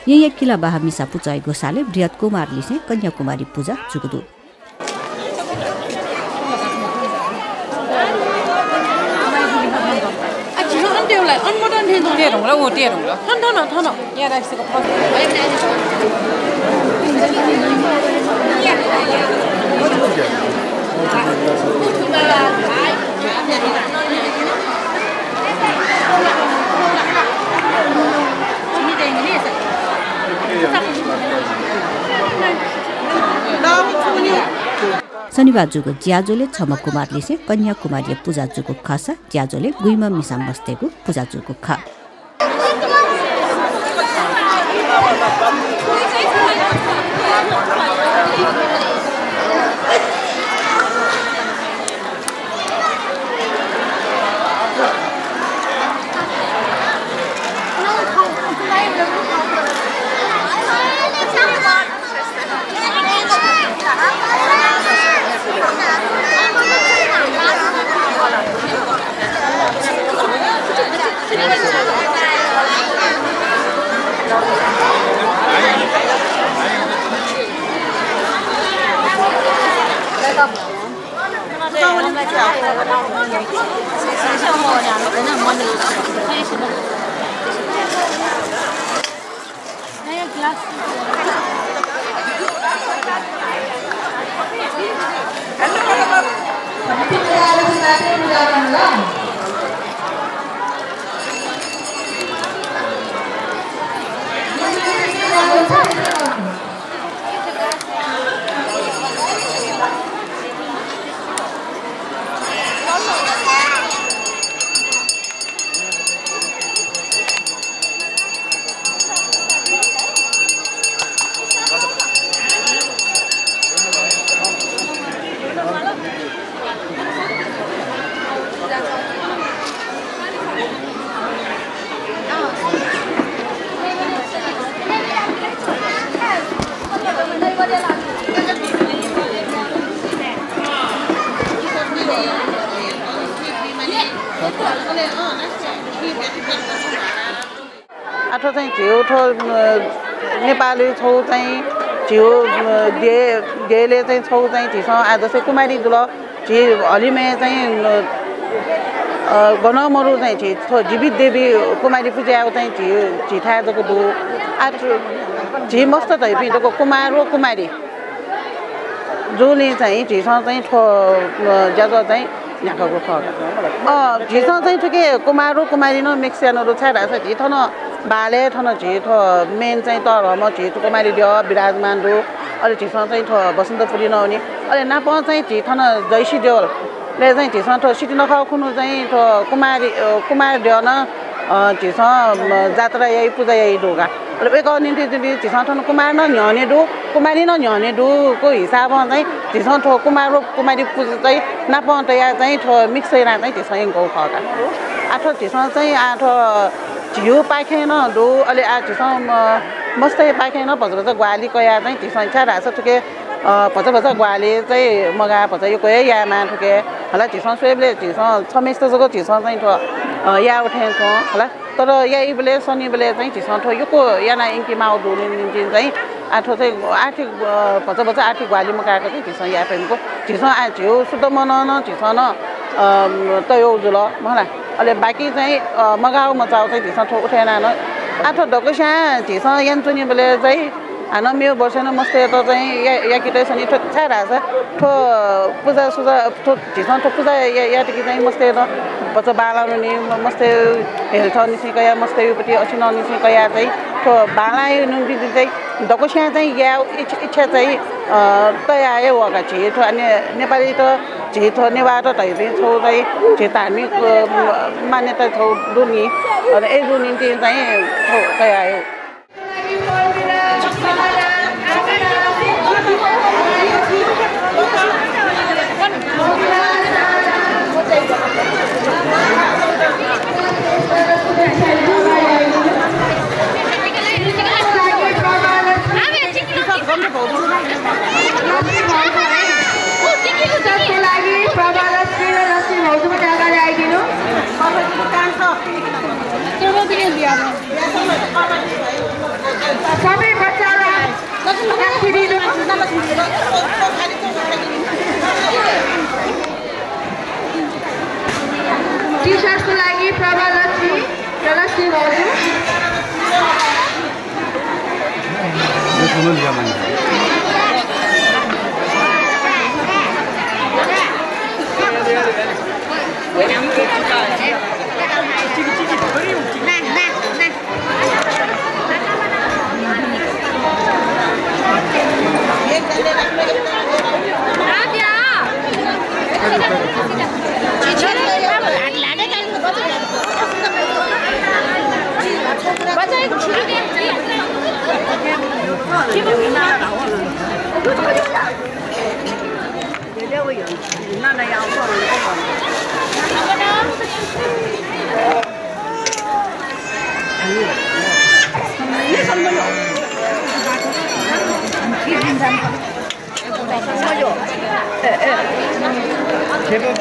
यही किला बाहा मिसा पुचाई गोसाले बृहत कुमार लिसे कन्याकुमारी पूजा जुगदु शनिबार जुगो ज्याजोले छम कुमारले से कन्याकुमारी पूजा जुगो खसा ज्याजोले गुइमा मिसाम बस्तेको पूजा जुगो ख आठो चाहिँ झिउ ठो नेपाली छौ चाहिँ झिउ गेले चाहिँ छौ चाहिँ झिस जस्तै कुमारी दुल झि हलिमे चाहिँ गनमरु चाहिँ झि जीवित देवी कुमारी पूजा चाहिँ झि झिठा जको दु आठ झि मस्त चाहिँ पिटको कुमार र कुमारी जुले चाहिँ झिस चाहिँ ठो ज्यादा चाहिँ यहाँको ख झिस चाहिँ ठुके कुमार र कुमारी न मिक्सनहरु छाडा छ झि थन बाले थन झि थो मेन चाहिँ तर म झि कुमारी दियो विराजमान दु अलि झिस चाहिँ ठो बसन्तपुरी नहुने अलि नाप चाहिँ झि थन जयसी देवल ले चाहिँ झिस ठो सिटी नखाउ खुनु चाहिँ ठो कुमार दियो न झिस जात्रा यही पूजा यही दुगा एक निम्ति झिस ठन कुमार न न्याउने दु कुमारी न न्याउने दु को हिसाबमा चाहिँ झिस ठो कुमार र कुमारी पूजा चाहिँ नाप तया चाहिँ ठो मिक्स हैरा चाहिँ झिस गौ खका आठो झिस चाहिँ आठो झिउ पाखेन दु अलि आ झिस मस्तै पाखेन भजभज ग्वाली कया चाहिँ झिस इच्छा राछ ठुके भजभज ग्वाली चाहिँ मगा भज यो कोही यामा ठुके होला झिस स्वेबले झिस छमेस जको झिस चाहिँ ठो या उठे छ होला तर यही बेले शनि बेले चाहिँ झिस ठो योको याना इन्की माउ दुलिन चाहिँ आठो चाहिँ आर्थिक भजभज आर्थिक ग्वाली मगाएको चाहिँ झिस या पेनको झिस आ झिउ शुद्ध मनन झिस न तयो जुल मलाई अलि बाँकी चाहिँ मगाउ मचाउ चाहिँ झिस ठो उठेन न आठो ढोकसा झिस यान्तुनी बेले चाहिँ हान मेरो वर्षन मस्तै त चाहिँ या किटे सनी ठो छाडा छ ठो पूजा सुजा ठो झिस ठो पूजा या टिकी चाहिँ मस्तै त बच्चा बालाउनु नि मस्तै हेल्थ निसी कया मस्तै उपति असिन निसी कया चाहिँ ठो बालाइ नुन्दी चाहिँ ढोकसा चाहिँ या इच्छा चाहिँ तयाए वका छि ठो अनि नेपाली त झि थो नेवार तैबे छौ चाहिँ झि धार्मिक मान्यता छौ दुनी अनि ए दुनी चाहिँ ठो तयाए सबै बच्चालाई टी-शर्टको लागि प्रभालक्ष्मी प्रलक्ष्मी भाउजू 개별